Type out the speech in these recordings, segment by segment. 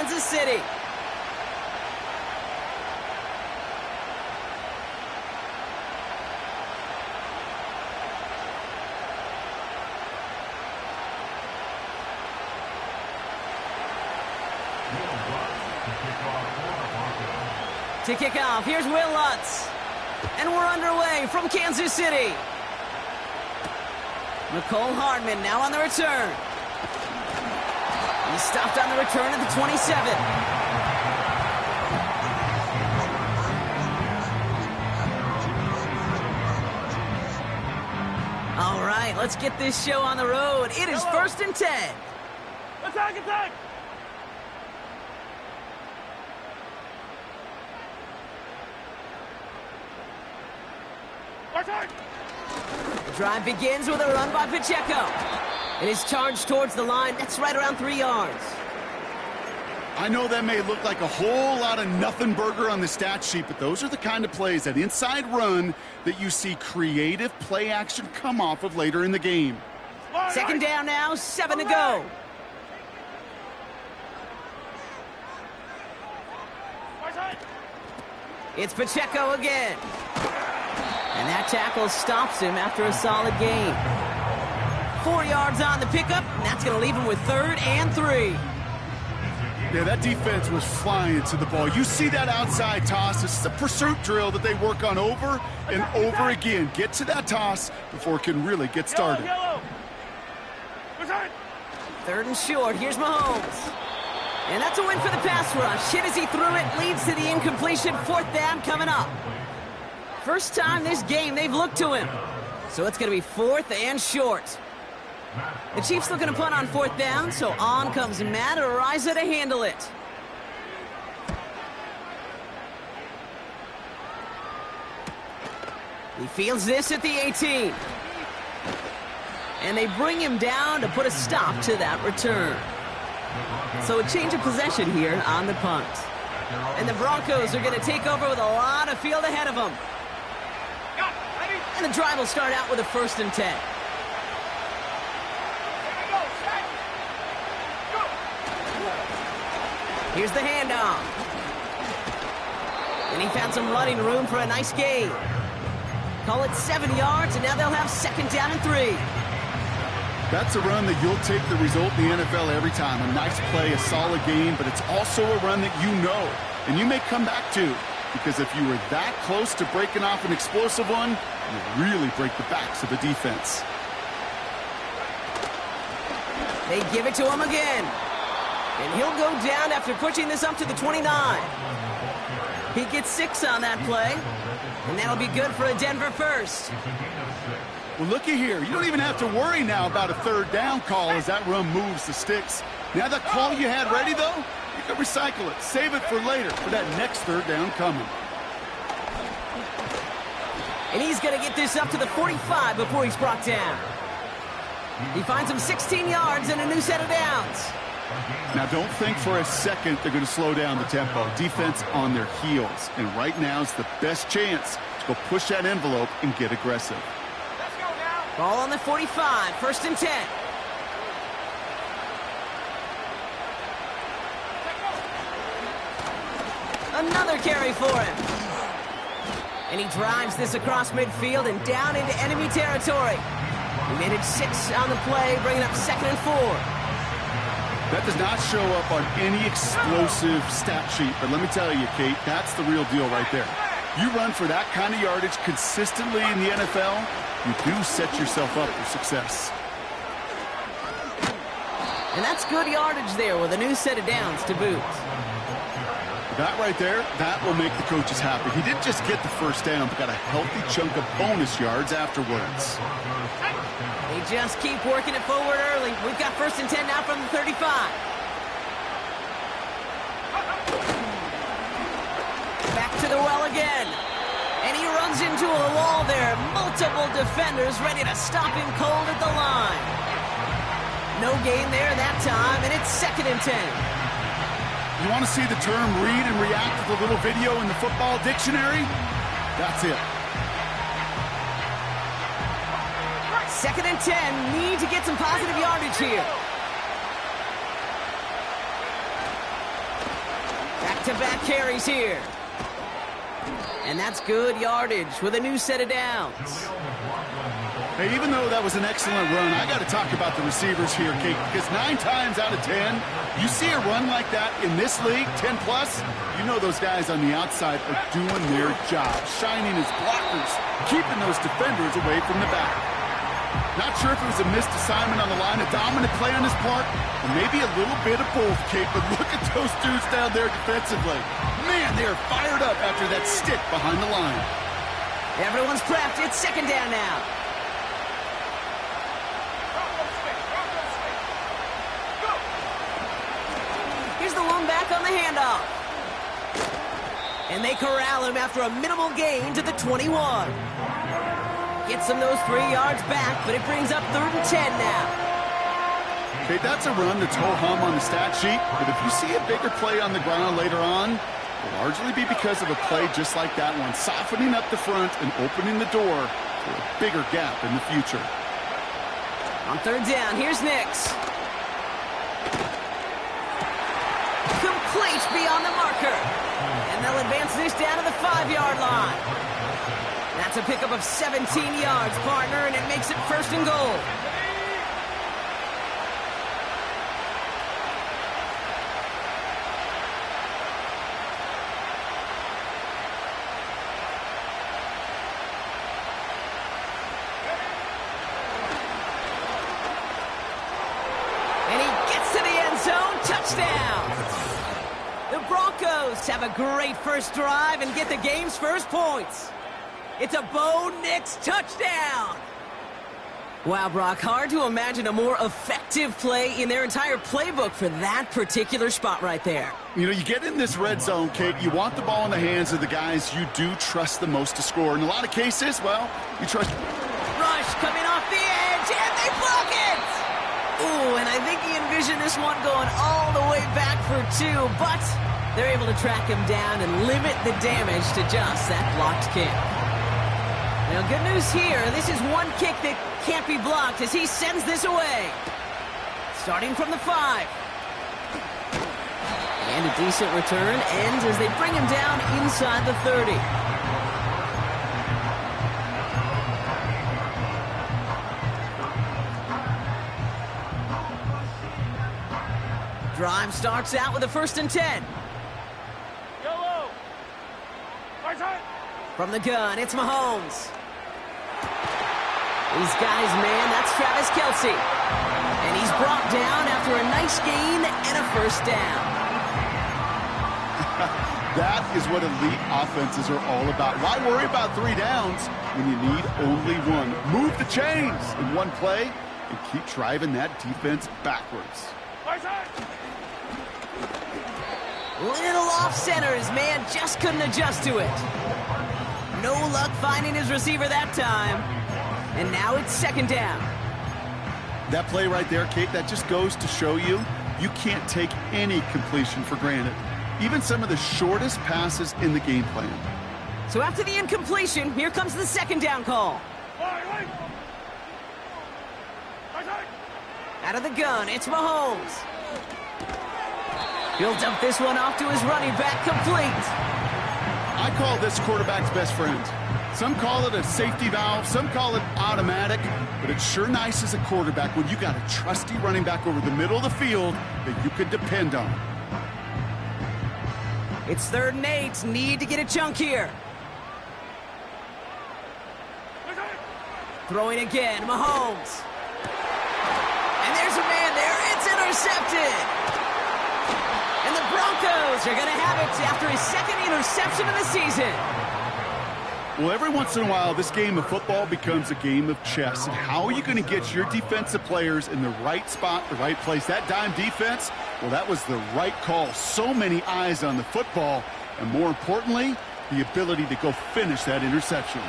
Kansas City. To kick off, here's Will Lutz. And we're underway from Kansas City. Nicole Hardman now on the return. He stopped on the return at the 27. All right, let's get this show on the road. It is 1st and 10. Attack, attack! The drive begins with a run by Pacheco. It is charged towards the line. That's right around 3 yards. I know that may look like a whole lot of nothing burger on the stat sheet, but those are the kind of plays, that inside run, that you see creative play action come off of later in the game. Second down now, 7 to go. It's Pacheco again. And that tackle stops him after a solid gain. 4 yards on the pickup, and that's going to leave him with 3rd and 3. Yeah, that defense was flying to the ball. You see that outside toss. This is a pursuit drill that they work on over and over again. Get to that toss before it can really get started. Yellow. 3rd and short, here's Mahomes. And that's a win for the pass rush. Hit as he threw it, leads to the incompletion. 4th down coming up. First time this game they've looked to him. So it's going to be 4th and short. The Chiefs looking to punt on 4th down, so on comes Matt Araiza to handle it. He fields this at the 18. And they bring him down to put a stop to that return. So a change of possession here on the punt. And the Broncos are going to take over with a lot of field ahead of them. And the drive will start out with a 1st and 10. Here's the handoff. And he found some running room for a nice gain. Call it 7 yards, and now they'll have 2nd down and 3. That's a run that you'll take the result in the NFL every time. A nice play, a solid game, but it's also a run that you know, and you may come back to. Because if you were that close to breaking off an explosive one, you really break the backs of the defense. They give it to him again. And he'll go down after pushing this up to the 29. He gets 6 on that play. And that'll be good for a Denver first. Well, looky here. You don't even have to worry now about a 3rd down call as that run moves the sticks. Now that call you had ready, though, you can recycle it. Save it for later for that next 3rd down coming. And he's going to get this up to the 45 before he's brought down. He finds him 16 yards and a new set of downs. Now, don't think for a second they're going to slow down the tempo. Defense on their heels. And right now is the best chance to go push that envelope and get aggressive. Ball on the 45, 1st and 10. Another carry for him. And he drives this across midfield and down into enemy territory. He made it 6 on the play, bringing up 2nd and 4. That does not show up on any explosive stat sheet, but let me tell you, Kate, that's the real deal right there. You run for that kind of yardage consistently in the NFL, you do set yourself up for success. And that's good yardage there with a new set of downs to boot. That right there, that will make the coaches happy. He didn't just get the 1st down, but got a healthy chunk of bonus yards afterwards. They just keep working it forward early. We've got 1st and 10 now from the 35. Back to the well again. And he runs into a wall there. Multiple defenders ready to stop him cold at the line. No gain there that time, and it's 2nd and 10. You want to see the term read and react with a little video in the football dictionary? That's it. 2nd and 10, need to get some positive yardage here. Back-to-back carries here. And that's good yardage with a new set of downs. Hey, even though that was an excellent run, I got to talk about the receivers here, Kate, because 9 times out of 10, you see a run like that in this league, 10+, you know those guys on the outside are doing their job, shining as blockers, keeping those defenders away from the back. Not sure if it was a missed assignment on the line, a dominant play on his part, or maybe a little bit of both, Kate, but look at those dudes down there defensively. Man, they are fired up after that stick behind the line. Everyone's prepped. It's second down now. Here's the lone back on the handoff. And they corral him after a minimal gain to the 21. Gets him those 3 yards back, but it brings up 3rd and 10 now. Okay, that's a run that's ho-hum on the stat sheet, but if you see a bigger play on the ground later on, it'll largely be because of a play just like that one, softening up the front and opening the door for a bigger gap in the future. On 3rd down, here's Nix. Complete beyond the marker. And they'll advance this down to the 5-yard line. That's a pickup of 17 yards, partner, and it makes it 1st and goal. And he gets to the end zone. Touchdown! The Broncos have a great first drive and get the game's first points. It's a Bo Nix touchdown! Wow, Brock, hard to imagine a more effective play in their entire playbook for that particular spot right there. You know, you get in this red zone, Kate, you want the ball in the hands of the guys you do trust the most to score. In a lot of cases, well, you trust... Rush coming off the edge, and they block it! Ooh, and I think he envisioned this one going all the way back for 2, but they're able to track him down and limit the damage to just that blocked kick. Now, good news here. This is one kick that can't be blocked as he sends this away. Starting from the 5. And a decent return ends as they bring him down inside the 30. Drive starts out with a 1st and 10. Yellow. Right side. From the gun, it's Mahomes. He's got his man, that's Travis Kelce. And he's brought down after a nice gain and a 1st down. That is what elite offenses are all about. Why worry about 3 downs when you need only 1? Move the chains in one play and keep driving that defense backwards. Right side. Little off center, his man just couldn't adjust to it. No luck finding his receiver that time. And now it's 2nd down. That play right there, Kate, that just goes to show you, you can't take any completion for granted. Even some of the shortest passes in the game plan. So after the incompletion, here comes the 2nd down call. Right side. Out of the gun, it's Mahomes. He'll dump this one off to his running back, complete. I call this quarterback's best friend. Some call it a safety valve, some call it automatic, but it's sure nice as a quarterback when you got a trusty running back over the middle of the field that you can depend on. It's 3rd and 8, need to get a chunk here. Right side. Throwing again, Mahomes. And there's a man there, it's intercepted. And the Broncos are going to have it after his 2nd interception of the season. Well, every once in a while, this game of football becomes a game of chess. And how are you going to get your defensive players in the right spot, the right place? That dime defense, well, that was the right call. So many eyes on the football, and more importantly, the ability to go finish that interception.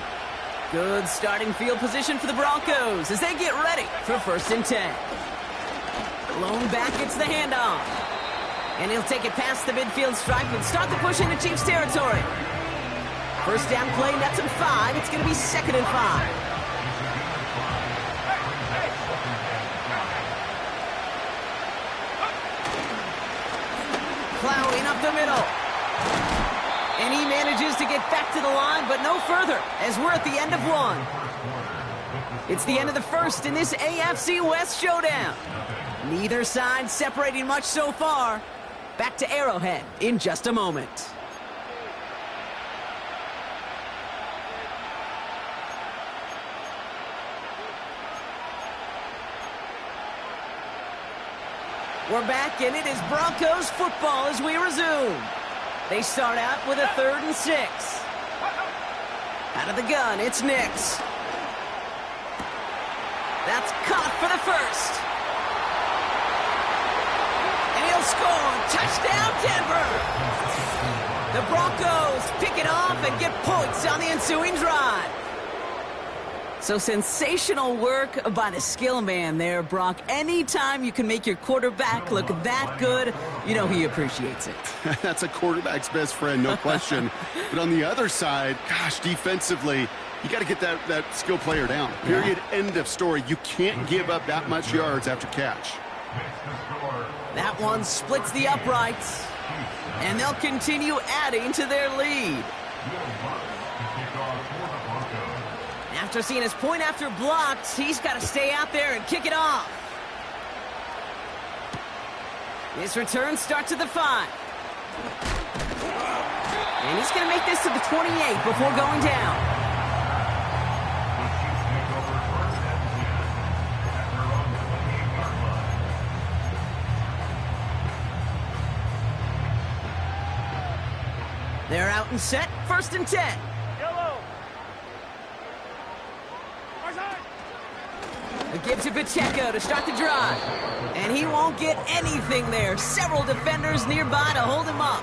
Good starting field position for the Broncos as they get ready for 1st and 10. Lone back gets the handoff. And he'll take it past the midfield stripe and start the push into Chiefs territory. 1st down play, nets him 5. It's going to be 2nd and 5. Plowing up the middle. And he manages to get back to the line, but no further, as we're at the end of one. It's the end of the first in this AFC West showdown. Neither side separating much so far. Back to Arrowhead in just a moment. We're back, and it is Broncos football as we resume. They start out with a 3rd and 6. Out of the gun, it's Nix. That's caught for the first. And he'll score. Touchdown, Denver. The Broncos pick it off and get points on the ensuing drive. So sensational work by the skill man there, Brock. Anytime you can make your quarterback look that good, you know he appreciates it. That's a quarterback's best friend, no question. But on the other side, gosh, defensively, you got to get that skill player down. Period. End of story. You can't give up that much yards after catch. That one splits the uprights, and they'll continue adding to their lead. After seeing his point after blocked, he's got to stay out there and kick it off. His return starts at the 5. And he's going to make this to the 28 before going down. They're out and set, 1st and 10. Yellow. A give to Pacheco to start the drive. And he won't get anything there. Several defenders nearby to hold him up.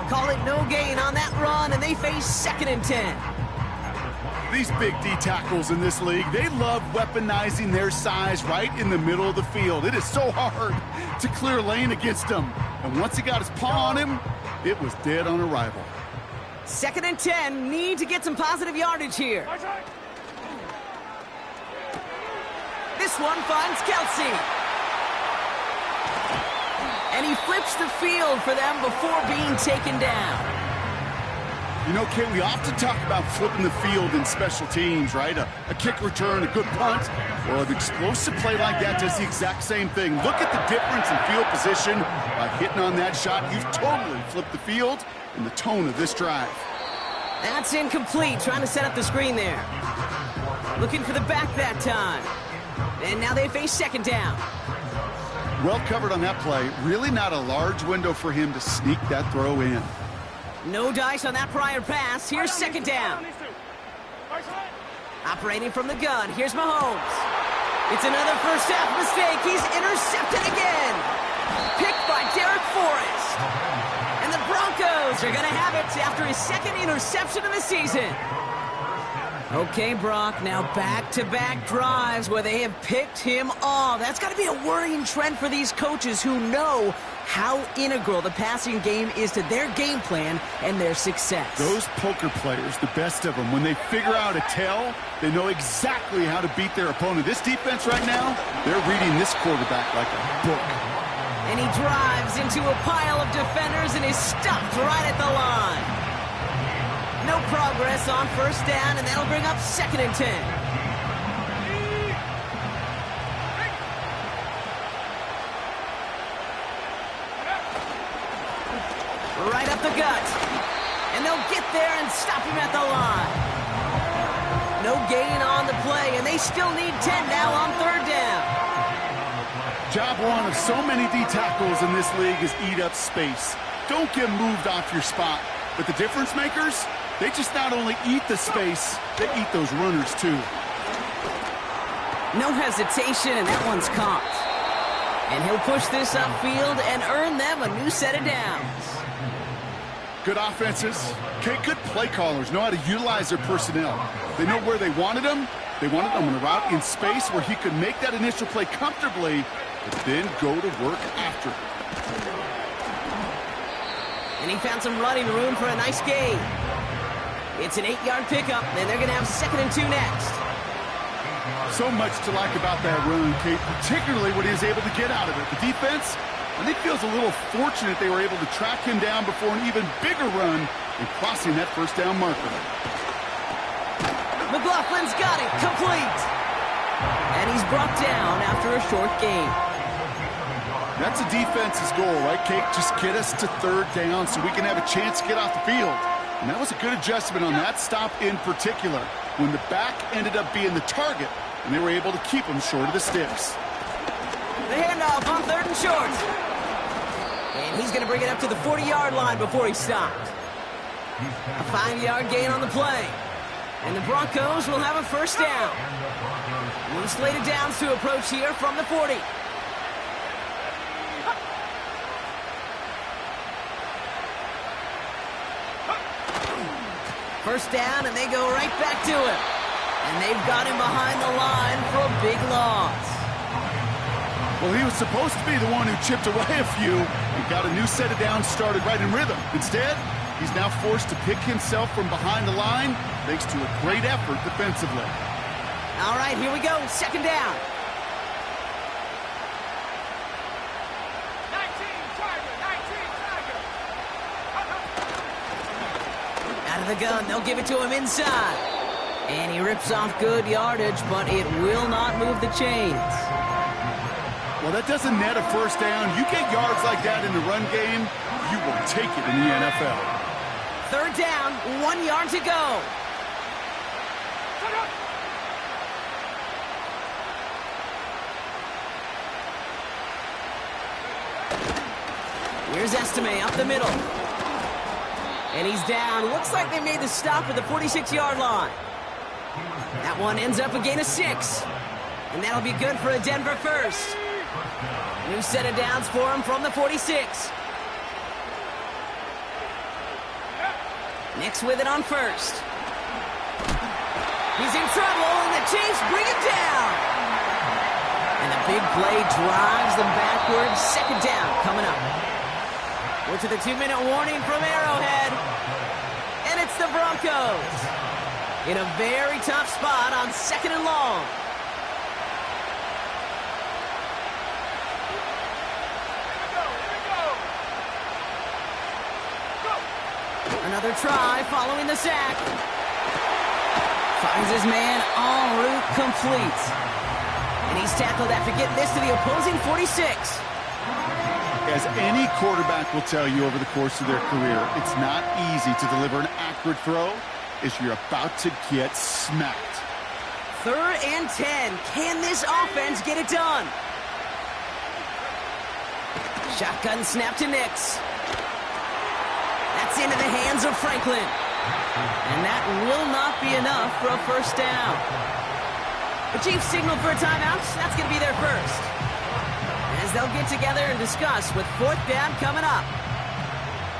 Call it no gain on that run, and they face 2nd and 10. These big D tackles in this league, they love weaponizing their size right in the middle of the field. It is so hard to clear lane against them. And once he got his paw on him, it was dead on arrival. 2nd and 10, need to get some positive yardage here. This one finds Kelsey. And he flips the field for them before being taken down. You know, Kate, we often talk about flipping the field in special teams, right? A kick return, a good punt, or an explosive play like that does the exact same thing. Look at the difference in field position. By hitting on that shot, you've totally flipped the field and the tone of this drive. That's incomplete, trying to set up the screen there. Looking for the back that time. And now they face 2nd down. Well covered on that play. Really not a large window for him to sneak that throw in. No dice on that prior pass. Here's 2nd down. Operating from the gun. Here's Mahomes. It's another first half mistake. He's intercepted again. Picked by Derek Forrest. And the Broncos are going to have it after his 2nd interception of the season. Okay, Brock, now back-to-back drives where they have picked him off. That's got to be a worrying trend for these coaches who know how integral the passing game is to their game plan and their success. Those poker players, the best of them, when they figure out a tell, they know exactly how to beat their opponent. This defense right now, they're reading this quarterback like a book. And he drives into a pile of defenders and is stopped right at the line. No progress on 1st down, and that'll bring up 2nd and 10. Right up the gut. And they'll get there and stop him at the line. No gain on the play, and they still need 10 now on 3rd down. Job one of so many D tackles in this league is eat up space. Don't get moved off your spot. But the difference makers, they just not only eat the space, they eat those runners too. No hesitation, and that one's caught. And he'll push this upfield and earn them a new set of downs. Good offenses, okay, good play callers know how to utilize their personnel. They know where they wanted them. They wanted them on a route in space where he could make that initial play comfortably, but then go to work after. And he found some running room for a nice gain. It's an 8-yard pickup, and they're going to have 2nd and 2 next. So much to like about that run, Kate, particularly what he was able to get out of it. The defense, I think it feels a little fortunate they were able to track him down before an even bigger run and crossing that first down marker. McLaughlin's got it, complete. And he's brought down after a short gain. That's a defense's goal, right, Kate? Just get us to third down so we can have a chance to get off the field. And that was a good adjustment on that stop in particular, when the back ended up being the target, and they were able to keep him short of the sticks. The handoff on third and short. And he's going to bring it up to the 40-yard line before he stopped. A 5-yard gain on the play. And the Broncos will have a first down. New slated downs to approach here from the 40. First down, and they go right back to him. And they've got him behind the line for a big loss. Well, he was supposed to be the one who chipped away a few and got a new set of downs started right in rhythm. Instead, he's now forced to pick himself from behind the line thanks to a great effort defensively. All right, here we go. Second down. 19 Tiger. Out of the gun, they'll give it to him inside. And he rips off good yardage, but it will not move the chains. Well, that doesn't net a first down. You get yards like that in the run game, you will take it in the NFL. Third down, 1 yard to go. Here's Estime up the middle. And he's down. Looks like they made the stop at the 46-yard line. That one ends up a gain of 6. And that'll be good for a Denver first. New set of downs for him from the 46. Nix with it on first. He's in trouble, and the Chiefs bring him down. And the big play drives them backwards. Second down coming up. We're to the 2-minute warning from Arrowhead. And it's the Broncos in a very tough spot on second and long. Another try following the sack. Finds his man en route complete. And he's tackled after getting this to the opposing 46. As any quarterback will tell you over the course of their career, it's not easy to deliver an accurate throw as you're about to get smacked. Third and 10. Can this offense get it done? Shotgun snap to Nix. That's into the hands of Franklin. And that will not be enough for a first down. The Chiefs signal for a timeout. That's going to be their first. As they'll get together and discuss with fourth down coming up.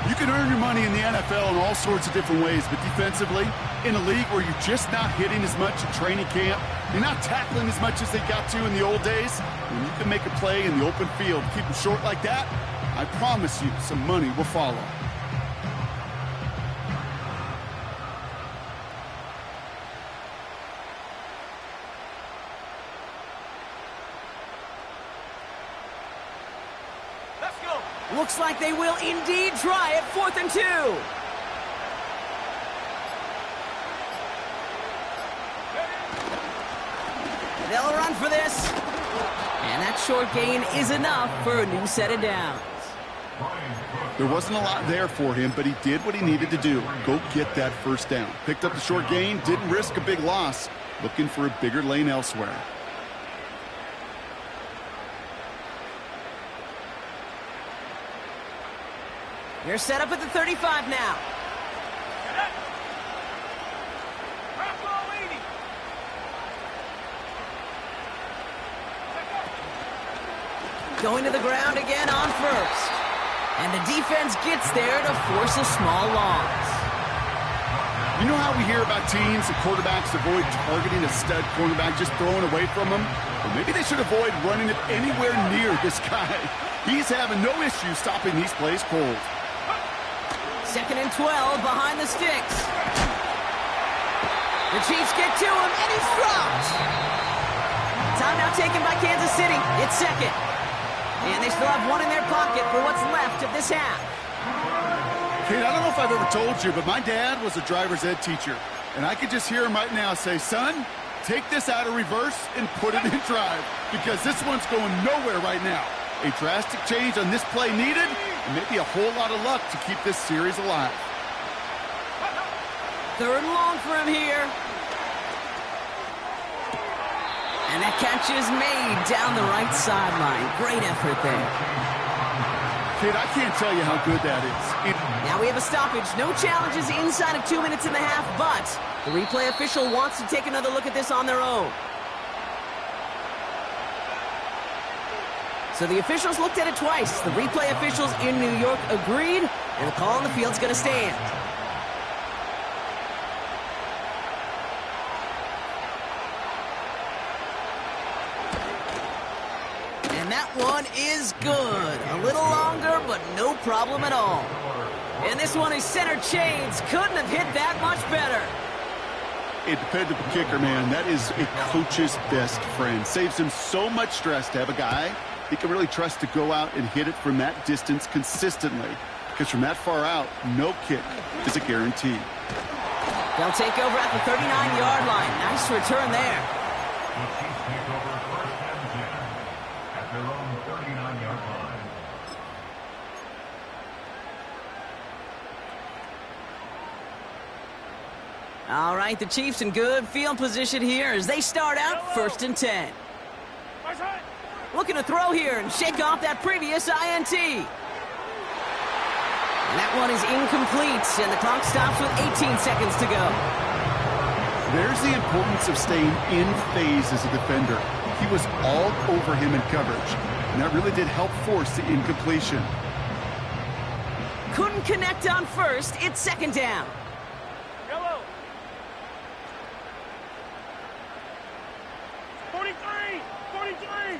You can earn your money in the NFL in all sorts of different ways, but defensively, in a league where you're just not hitting as much in training camp, you're not tackling as much as they got to in the old days, when you can make a play in the open field, keep them short like that, I promise you some money will follow. Looks like they will indeed try it. 4th and 2. They'll run for this. And that short gain is enough for a new set of downs. There wasn't a lot there for him, but he did what he needed to do. Go get that first down. Picked up the short gain, didn't risk a big loss. Looking for a bigger lane elsewhere. You're set up at the 35 now. Going to the ground again on first. And the defense gets there to force a small loss. You know how we hear about teams and quarterbacks avoid targeting a stud cornerback, just throwing away from him? Well, maybe they should avoid running it anywhere near this guy. He's having no issue stopping these plays cold. 2nd and 12 behind the sticks. The Chiefs get to him, and he's dropped. Timeout taken by Kansas City. It's second. And they still have one in their pocket for what's left of this half. Kate, I don't know if I've ever told you, but my dad was a driver's ed teacher. And I could just hear him right now say, son, take this out of reverse and put it in drive, because this one's going nowhere right now. A drastic change on this play needed, and maybe a whole lot of luck to keep this series alive. 3rd and long for him here. And that catch is made down the right sideline. Great effort there. Kate, I can't tell you how good that is. Now we have a stoppage. No challenges inside of 2 minutes and a half, but the replay official wants to take another look at this on their own. So the officials looked at it twice. The replay officials in New York agreed, and the call on the field's going to stand. And that one is good. A little longer, but no problem at all. And this one is center chains. Couldn't have hit that much better. A dependable kicker, man. That is a coach's best friend. Saves him so much stress to have a guy he can really trust to go out and hit it from that distance consistently. Because from that far out, no kick is a guarantee. They'll take over at the 39-yard line. Nice return there. At their own 39-yard line. All right, the Chiefs in good field position here as they start out 1st and 10. Looking to throw here and shake off that previous INT. And that one is incomplete, and the clock stops with 18 seconds to go. There's the importance of staying in phase as a defender. He was all over him in coverage, and that really did help force the incompletion. Couldn't connect on first. It's 2nd down. Yellow. 43. 43.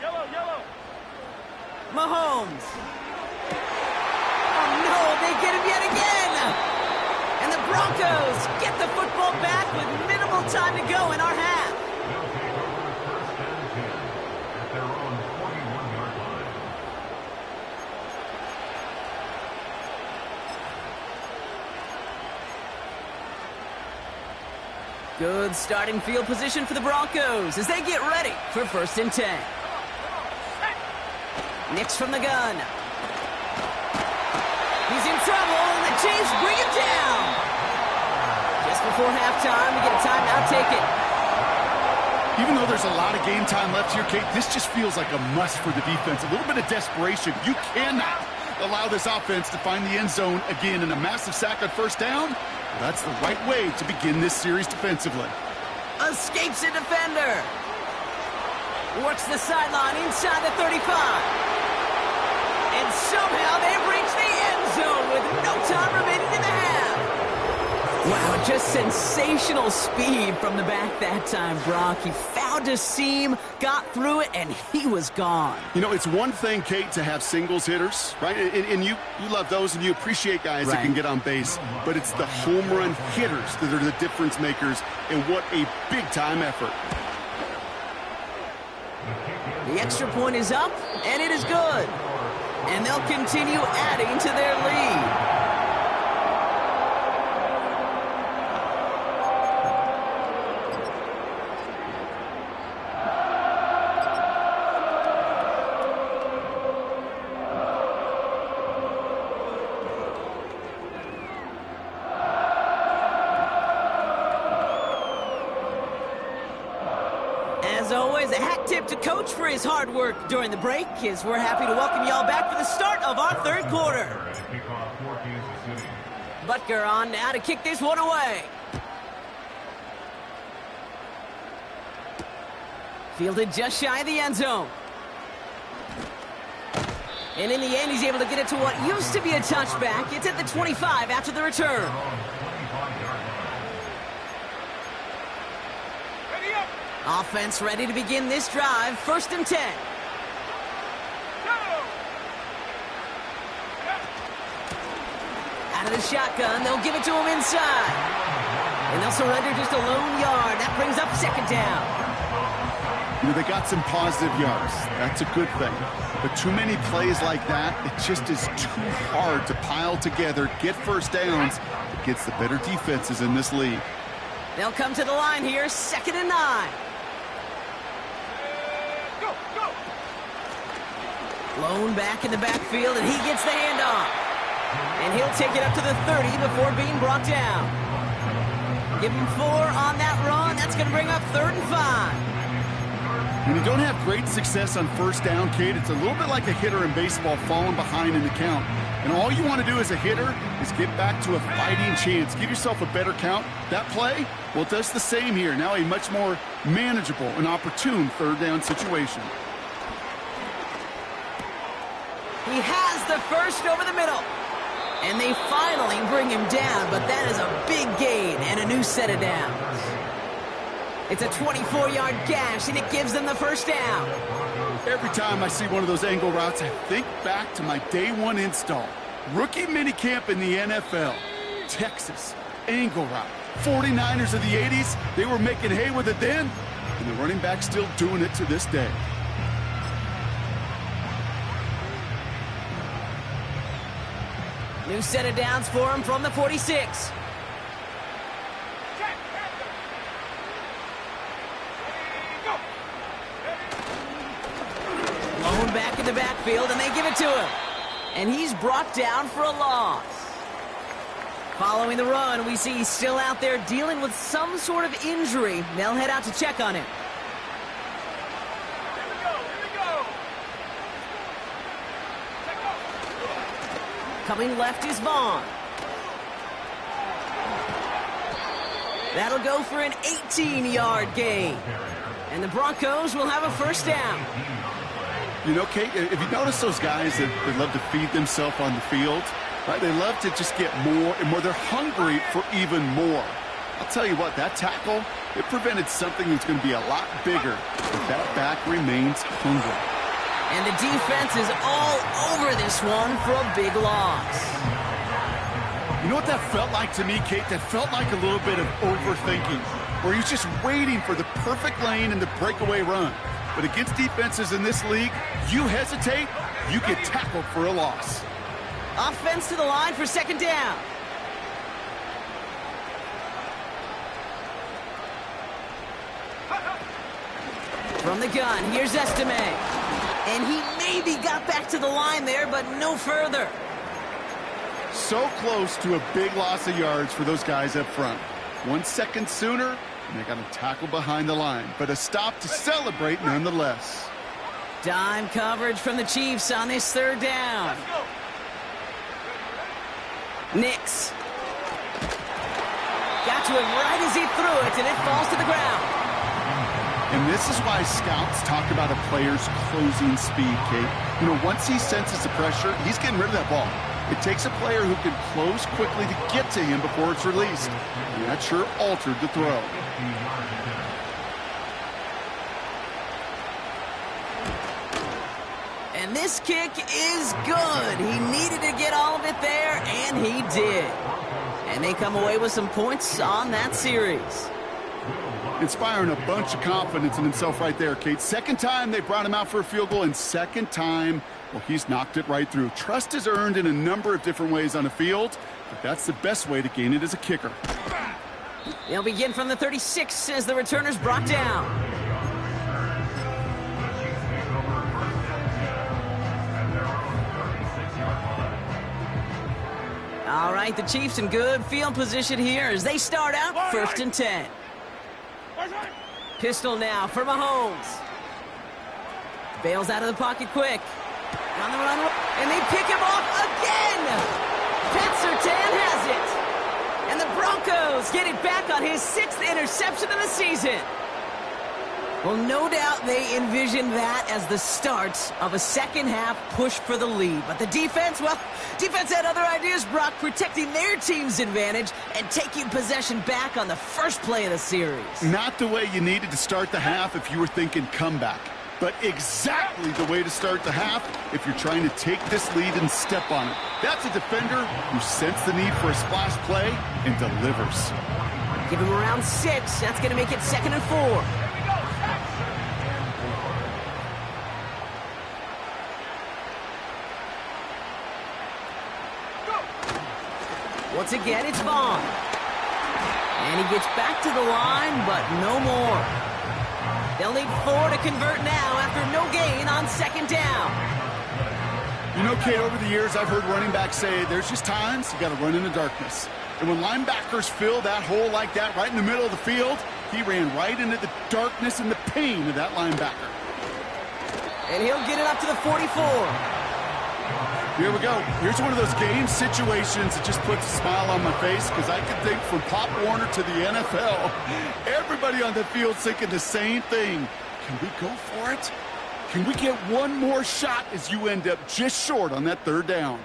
Yellow, yellow. Mahomes. Oh, no, they get him yet again. And the Broncos get the football back with minimal time to go in our half. They'll take over 1st and 10 at their own 41-yard line. Good starting field position for the Broncos as they get ready for 1st and 10. Nix from the gun. He's in trouble, and the Chiefs bring him down. Just before halftime, we get a timeout taken. Even though there's a lot of game time left here, Kate, this just feels like a must for the defense. A little bit of desperation. You cannot allow this offense to find the end zone again in a massive sack on 1st down. Well, that's the right way to begin this series defensively. Escapes a defender. Works the sideline inside the 35. And somehow they've reached the end zone with no time remaining in the half. Wow, just sensational speed from the back that time, Brock. He found a seam, got through it, and he was gone. You know, it's one thing, Kate, to have singles hitters, right? And you love those, and you appreciate guys that can get on base. But it's the home run hitters that are the difference makers, and what a big-time effort. The extra point is up, and it is good. And they'll continue adding to their lead. As always, a hat tip to Coach for his hard work during the break, as we're happy to welcome y'all back for the start of our 3rd quarter. Butker on now to kick this one away. Fielded just shy of the end zone. And in the end, he's able to get it to what used to be a touchback. It's at the 25 after the return. Offense ready to begin this drive. 1st and 10. Out of the shotgun, they'll give it to him inside. And they'll surrender just a lone yard. That brings up 2nd down. You know, they got some positive yards. That's a good thing. But too many plays like that, it just is too hard to pile together, get first downs against the better defenses in this league. They'll come to the line here, 2nd and 9. Go, go. Blown back in the backfield, and he gets the handoff. And he'll take it up to the 30 before being brought down. Give him 4 on that run. That's going to bring up 3rd and 5. When you don't have great success on first down, Kate, it's a little bit like a hitter in baseball falling behind in the count. And all you want to do as a hitter is get back to a fighting chance. Give yourself a better count. That play, well, it does the same here. Now a much more manageable and opportune 3rd down situation. He has the first over the middle. And they finally bring him down, but that is a big gain and a new set of downs. It's a 24-yard gash, and it gives them the first down. Every time I see one of those angle routes, I think back to my day 1 install. Rookie minicamp in the NFL. Texas, angle route. 49ers of the 80s, they were making hay with it then, and the running back's still doing it to this day. New set of downs for him from the 46. Blown back in the backfield, and they give it to him. And he's brought down for a loss. Following the run, we see he's still out there dealing with some sort of injury. They'll head out to check on him. Coming left is Vaughn. That'll go for an 18-yard gain. And the Broncos will have a first down. You know, Kate, if you notice those guys that love to feed themselves on the field, right? They love to just get more and more. They're hungry for even more. I'll tell you what, that tackle, it prevented something that's going to be a lot bigger. But that back remains hungry. And the defense is all over this one for a big loss. You know what that felt like to me, Kate? That felt like a little bit of overthinking, where he's just waiting for the perfect lane and the breakaway run. But against defenses in this league, you hesitate, you get tackled for a loss. Offense to the line for 2nd down. From the gun, here's Estime. And he maybe got back to the line there, but no further. So close to a big loss of yards for those guys up front. 1 second sooner, and they got a tackle behind the line. But a stop to celebrate nonetheless. Dime coverage from the Chiefs on this 3rd down. Nix. Got to it right as he threw it, and it falls to the ground. And this is why scouts talk about a player's closing speed, Kate. You know, once he senses the pressure, he's getting rid of that ball. It takes a player who can close quickly to get to him before it's released. And that sure altered the throw. And this kick is good. He needed to get all of it there, and he did. And they come away with some points on that series. Inspiring a bunch of confidence in himself right there, Kate. 2nd time they brought him out for a field goal, and 2nd time, well, he's knocked it right through. Trust is earned in a number of different ways on the field, but that's the best way to gain it as a kicker. They'll begin from the 36 as the returner's brought down. All right, the Chiefs in good field position here as they start out 1st and 10. Pistol now for Mahomes. Bails out of the pocket quick. On the run, and they pick him off again. Pat Surtain has it. And the Broncos get it back on his 6th interception of the season. Well, no doubt they envisioned that as the start of a second-half push for the lead. But the defense, well, defense had other ideas, Brock, protecting their team's advantage and taking possession back on the first play of the series. Not the way you needed to start the half if you were thinking comeback, but exactly the way to start the half if you're trying to take this lead and step on it. That's a defender who sensed the need for a splash play and delivers. Give him around 6. That's going to make it 2nd and 4. Once again, it's Vaughn. And he gets back to the line, but no more. They'll need 4 to convert now after no gain on second down. You know, Kate, over the years, I've heard running backs say there's just times you got to run in the darkness. And when linebackers fill that hole like that right in the middle of the field, he ran right into the darkness and the pain of that linebacker. And he'll get it up to the 44. Here we go. Here's one of those game situations that just puts a smile on my face because I can think from Pop Warner to the NFL. Everybody on the field thinking the same thing. Can we go for it? Can we get one more shot as you end up just short on that third down?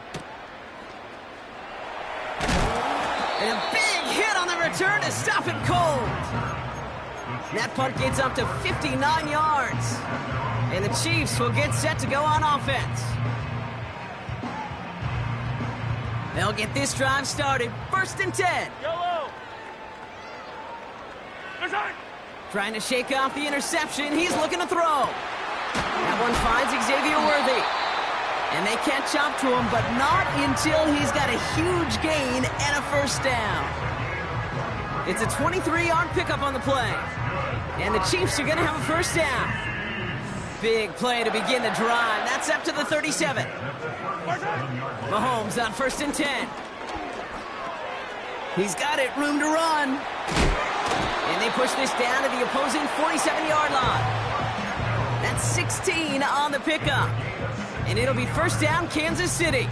And a big hit on the return to stop it cold. That punt gets up to 59 yards. And the Chiefs will get set to go on offense. They'll get this drive started. 1st and 10. Yellow. Trying to shake off the interception. He's looking to throw. That one finds Xavier Worthy. And they catch up to him, but not until he's got a huge gain and a 1st down. It's a 23-yard pickup on the play. And the Chiefs are going to have a 1st down. Big play to begin the drive. That's up to the 37. Mahomes on 1st and 10. He's got it, room to run. And they push this down to the opposing 47-yard line. That's 16 on the pickup. And it'll be 1st down, Kansas City.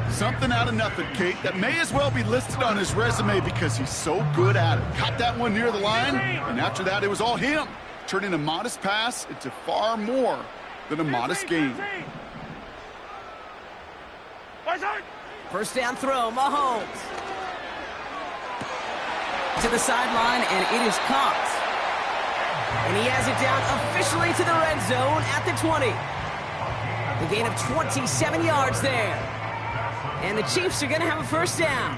Something out of nothing, Kate, that may as well be listed on his resume because he's so good at it. Caught that one near the line, and after that, it was all him, turning a modest pass into far more than a modest gain. 1st down throw, Mahomes. To the sideline, and it is caught. And he has it down officially to the red zone at the 20. A gain of 27 yards there. And the Chiefs are going to have a 1st down.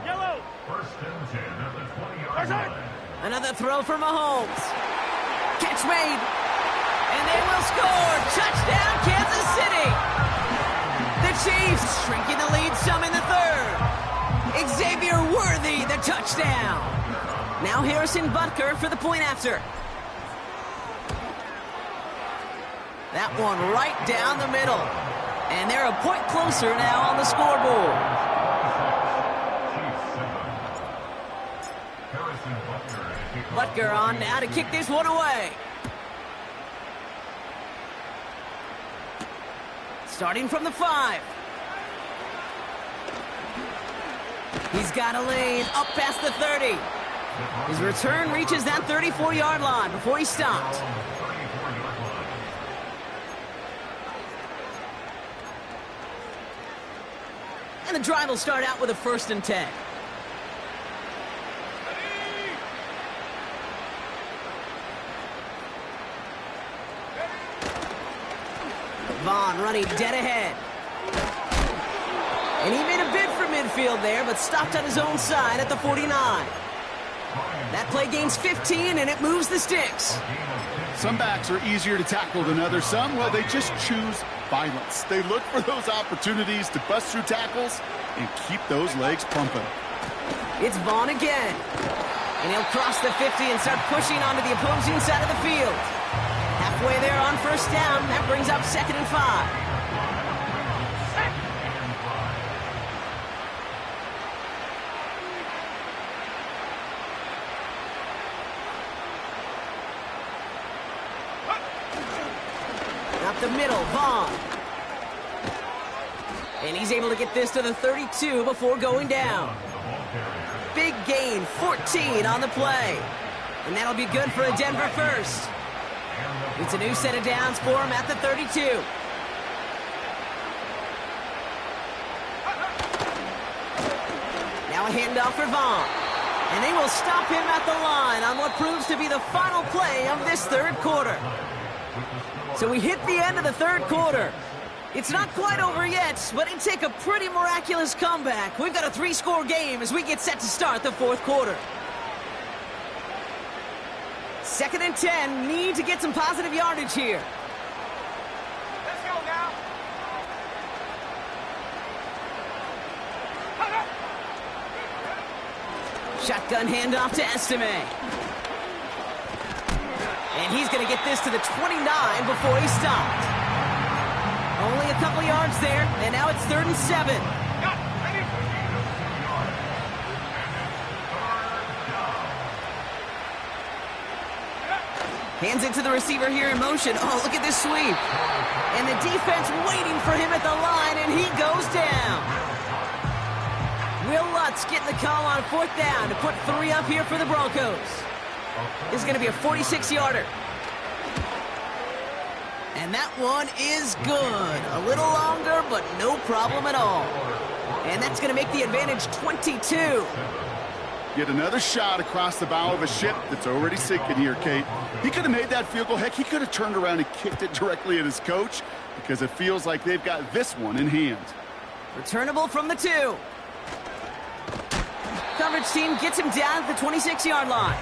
Yellow. 1st and 10 at the 20-yard line. Another throw for Mahomes. Catch made. And they will score. Touchdown, Kansas City. The Chiefs shrinking the lead some in the 3rd. Xavier Worthy, the touchdown. Now Harrison Butker for the point after. That one right down the middle. And they're a point closer now on the scoreboard. Butker on now to kick this one away. Starting from the 5. He's got a lane up past the 30. His return reaches that 34-yard line before he stopped. And the drive will start out with a 1st and 10. Vaughn running dead ahead. And he made a bid for midfield there, but stopped on his own side at the 49. That play gains 15, and it moves the sticks. Some backs are easier to tackle than others. Some, well, they just choose violence. They look for those opportunities to bust through tackles and keep those legs pumping. It's Vaughn again. And he'll cross the 50 and start pushing onto the opposing side of the field. Halfway there on 1st down. That brings up 2nd and 5. Up the middle, Vaughn. And he's able to get this to the 32 before going down. Big gain, 14 on the play. And that'll be good for a Denver 1st. It's a new set of downs for him at the 32. Now a handoff for Vaughn. And they will stop him at the line on what proves to be the final play of this 3rd quarter. So we hit the end of the 3rd quarter. It's not quite over yet, but it'd take a pretty miraculous comeback. We've got a 3-score game as we get set to start the 4th quarter. 2nd and 10, need to get some positive yardage here. Let's go now. Shotgun handoff to Estime. And he's going to get this to the 29 before he stopped. Only a couple yards there, and now it's 3rd and 7. Hands it to the receiver here in motion. Oh, look at this sweep. And the defense waiting for him at the line, and he goes down. Will Lutz getting the call on 4th down to put 3 up here for the Broncos. This is going to be a 46-yarder. And that one is good. A little longer, but no problem at all. And that's going to make the advantage 22. Get another shot across the bow of a ship that's already sinking here, Kate. He could have made that field goal. Heck, he could have turned around and kicked it directly at his coach because it feels like they've got this one in hand. Returnable from the 2. Coverage team gets him down at the 26-yard line.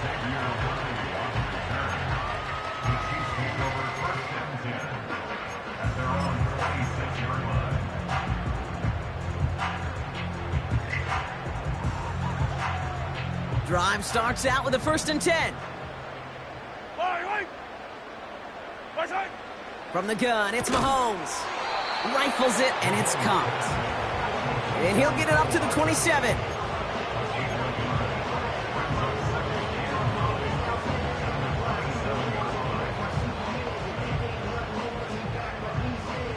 Drive starts out with a 1st and 10. From the gun, it's Mahomes. Rifles it, and it's caught. And he'll get it up to the 27.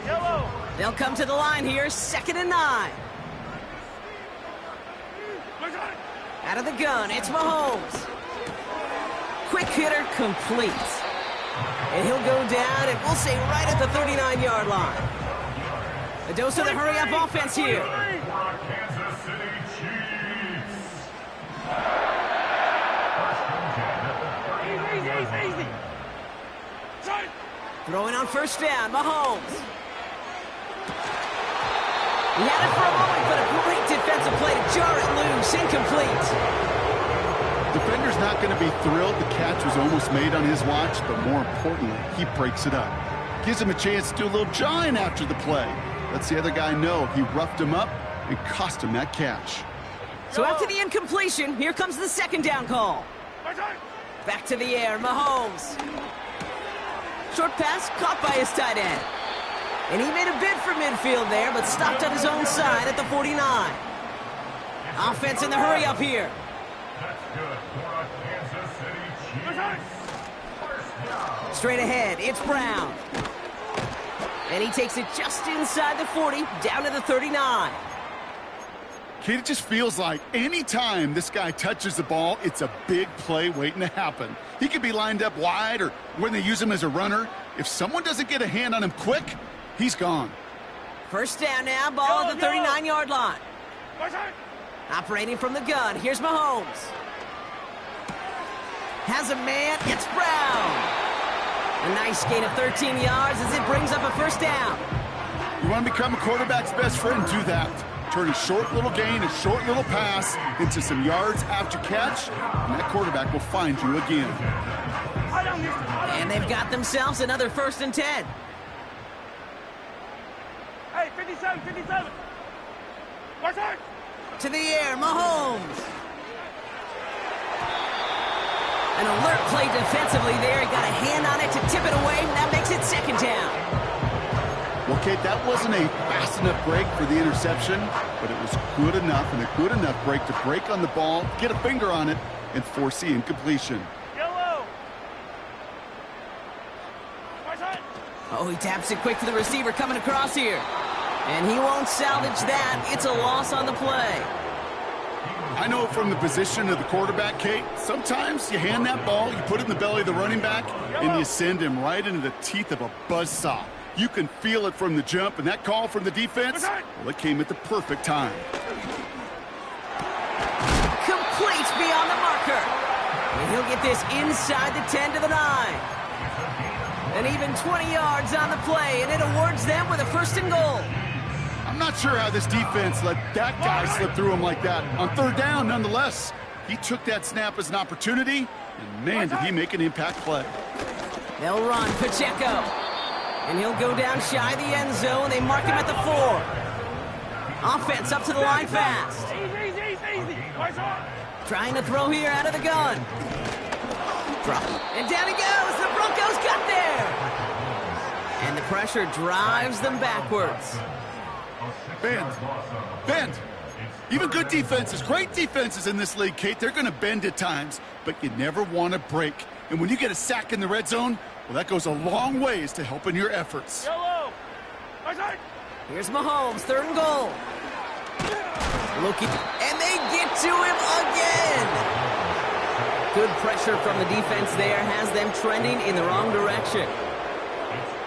Yellow. They'll come to the line here, 2nd and 9. Out of the gun, it's Mahomes. Quick hitter complete. And he'll go down, and we'll say right at the 39-yard line. A dose of the hurry-up offense here. Kansas City Chiefs. Easy. Throwing on 1st down, Mahomes. He had it for a moment, but a great defensive play to jar it loose. Incomplete. Defender's not going to be thrilled the catch was almost made on his watch, but more importantly, he breaks it up. Gives him a chance to do a little jawing after the play. Lets the other guy know he roughed him up and cost him that catch. So after the incompletion, here comes the 2nd down call. Back to the air, Mahomes. Short pass caught by his tight end. And he made a bid for midfield there, but stopped on his own side at the 49. Offense in the hurry up here. That's good for Kansas City Chiefs. First down. Straight ahead, it's Brown. And he takes it just inside the 40, down to the 39. Kate, it just feels like any time this guy touches the ball, it's a big play waiting to happen. He could be lined up wide or when they use him as a runner. If someone doesn't get a hand on him quick, he's gone. 1st down now, ball at the 39-yard line. Operating from the gun, here's Mahomes. Has a man, it's Brown. A nice gain of 13 yards as it brings up a 1st down. You want to become a quarterback's best friend, do that. Turn a short little gain, a short little pass into some yards after catch, and that quarterback will find you again. And they've got themselves another 1st and 10. Hey, 57. Watch out. To the air, Mahomes. An alert play defensively there. He got a hand on it to tip it away, and that makes it 2nd down. Well, Kate, that wasn't a fast enough break for the interception, but it was good enough and a good enough break to break on the ball, get a finger on it, and force the incompletion. Yellow. Watch out. Oh, he taps it quick to the receiver coming across here. And he won't salvage that. It's a loss on the play. I know from the position of the quarterback, Kate, sometimes you hand that ball, you put it in the belly of the running back, and you send him right into the teeth of a buzzsaw. You can feel it from the jump, and that call from the defense, well, it came at the perfect time. Complete beyond the marker. And he'll get this inside the 10 to the 9. And even 20 yards on the play, and it awards them with a 1st and goal. I'm not sure how this defense let that guy slip through him like that. On 3rd down, nonetheless, he took that snap as an opportunity, and man, did he make an impact play. They'll run Pacheco. And he'll go down shy of the end zone. They mark him at the 4. Offense up to the line fast. Easy. Watch out. Trying to throw here out of the gun. Drop. And down he goes. The Broncos got there. And the pressure drives them backwards. Bend. Even good defenses, great defenses in this league, Kate, they're going to bend at times, but you never want to break. And when you get a sack in the red zone, well, that goes a long ways to helping your efforts. Yellow. Right side. Here's Mahomes, 3rd and goal. Looking, and they get to him again. Good pressure from the defense there has them trending in the wrong direction.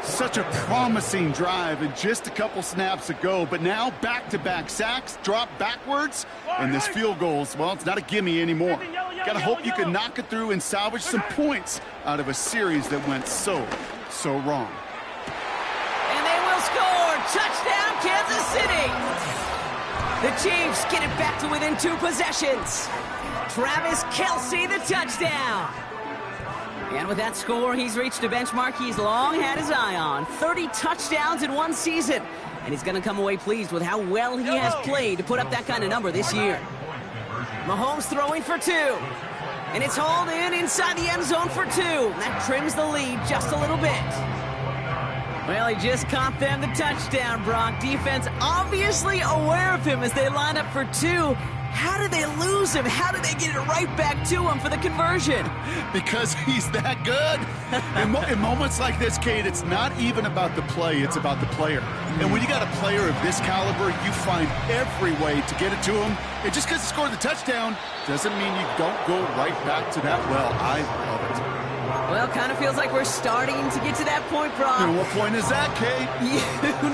Such a promising drive and just a couple snaps ago, but now back-to-back sacks, drop backwards, and this field goal's, well, it's not a gimme anymore. Gotta hope you can knock it through and salvage some points out of a series that went so wrong. And they will score! Touchdown, Kansas City! The Chiefs get it back to within 2 possessions. Travis Kelce, the touchdown! And with that score, he's reached a benchmark he's long had his eye on. 30 touchdowns in 1 season. And he's going to come away pleased with how well he has played to put up that kind of number this year. Mahomes throwing for 2. And it's hauled in inside the end zone for 2. That trims the lead just a little bit. Well, he just caught them the touchdown, Brock. Defense obviously aware of him as they line up for 2. How did they lose him? How did they get it right back to him for the conversion? Because he's that good. In moments like this, Kate, it's not even about the play, it's about the player. And when you got a player of this caliber, you find every way to get it to him. And just because he scored the touchdown doesn't mean you don't go right back to that well. I love it. Well, kind of feels like we're starting to get to that point, Brock. And what point is that, Kate? You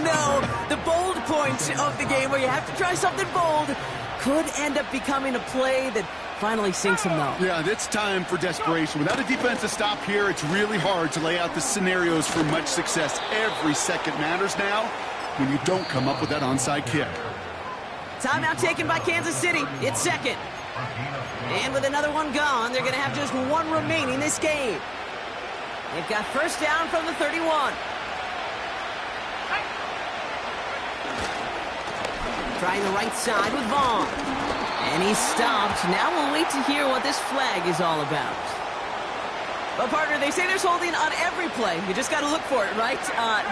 know, the bold point of the game where you have to try something bold could end up becoming a play that finally sinks him, though. Yeah, it's time for desperation. Without a defensive stop here, it's really hard to lay out the scenarios for much success. Every second matters now when you don't come up with that onside kick. Timeout taken by Kansas City. It's 2nd. And with another one gone, they're going to have just 1 remaining this game. They've got 1st down from the 31. Trying the right side with Vaughn. And he's stopped. Now we'll wait to hear what this flag is all about. Well, partner, they say there's holding on every play. You just got to look for it, right?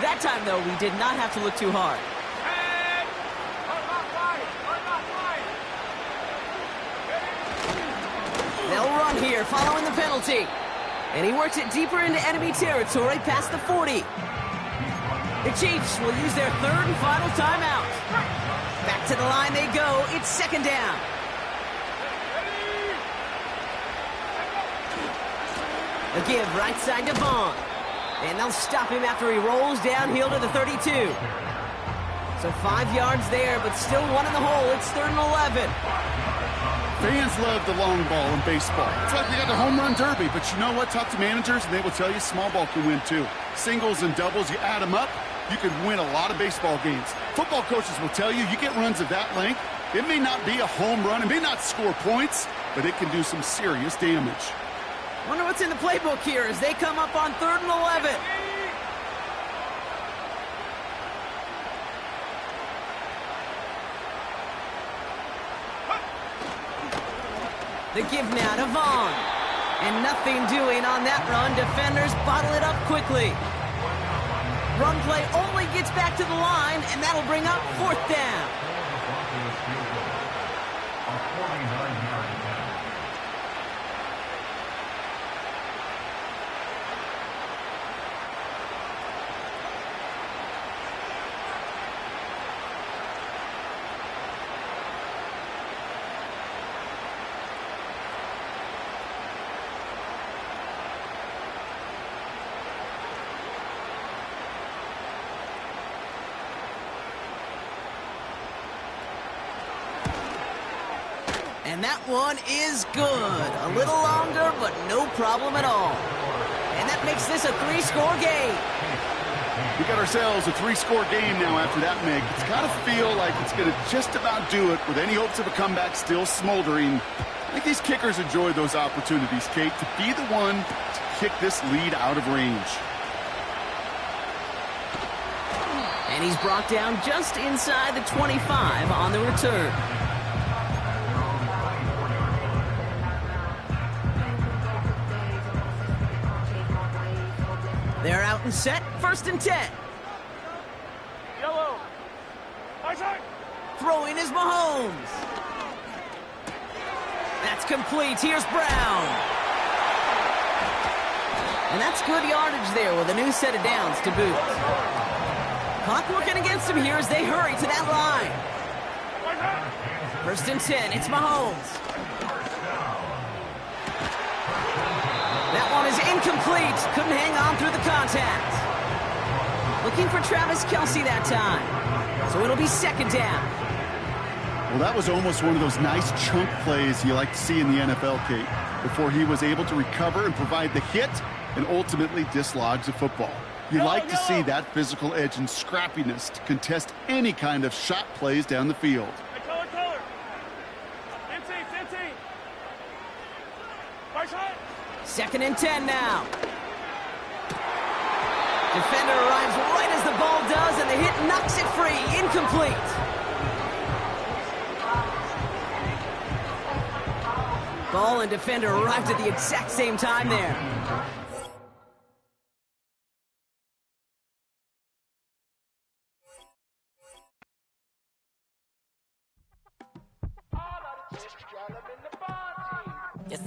That time, though, we did not have to look too hard. They'll run here following the penalty. And he works it deeper into enemy territory past the 40. The Chiefs will use their 3rd and final timeout. Back to the line they go. It's 2nd down. A give right side to Vaughn. And they'll stop him after he rolls downhill to the 32. So 5 yards there, but still 1 in the hole. It's 3rd and 11. Fans love the long ball in baseball. It's like they got the home run derby, but you know what? Talk to managers, and they will tell you small ball can win too. Singles and doubles, you add them up, you can win a lot of baseball games. Football coaches will tell you, you get runs of that length, it may not be a home run, it may not score points, but it can do some serious damage. Wonder what's in the playbook here as they come up on 3rd and 11. The give now to Vaughn. And nothing doing on that run. Defenders bottle it up quickly. Run play only gets back to the line, and that'll bring up 4th down. And that one is good. A little longer, but no problem at all. And that makes this a 3-score game. We got ourselves a 3-score game now after that, Meg. It's got to feel like it's going to just about do it with any hopes of a comeback still smoldering. I think these kickers enjoy those opportunities, Kate, to be the one to kick this lead out of range. And he's brought down just inside the 25 on the return. They're out and set, 1st and 10. Yellow. Eyesight. Throwing is Mahomes. That's complete. Here's Brown. And that's good yardage there with a new set of downs to boot. Clock working against them here as they hurry to that line. 1st and 10. It's Mahomes. That one is incomplete. Couldn't hang on through the contact. Looking for Travis Kelce that time. So it'll be 2nd down. Well, that was almost one of those nice chunk plays you like to see in the NFL, Kate, before he was able to recover and provide the hit and ultimately dislodge the football. You like to see that physical edge and scrappiness to contest any kind of shot plays down the field. Color. Empty. Eyesight. 2nd and 10 now. Defender arrives right as the ball does, and the hit knocks it free. Incomplete. Ball and defender arrived at the exact same time there.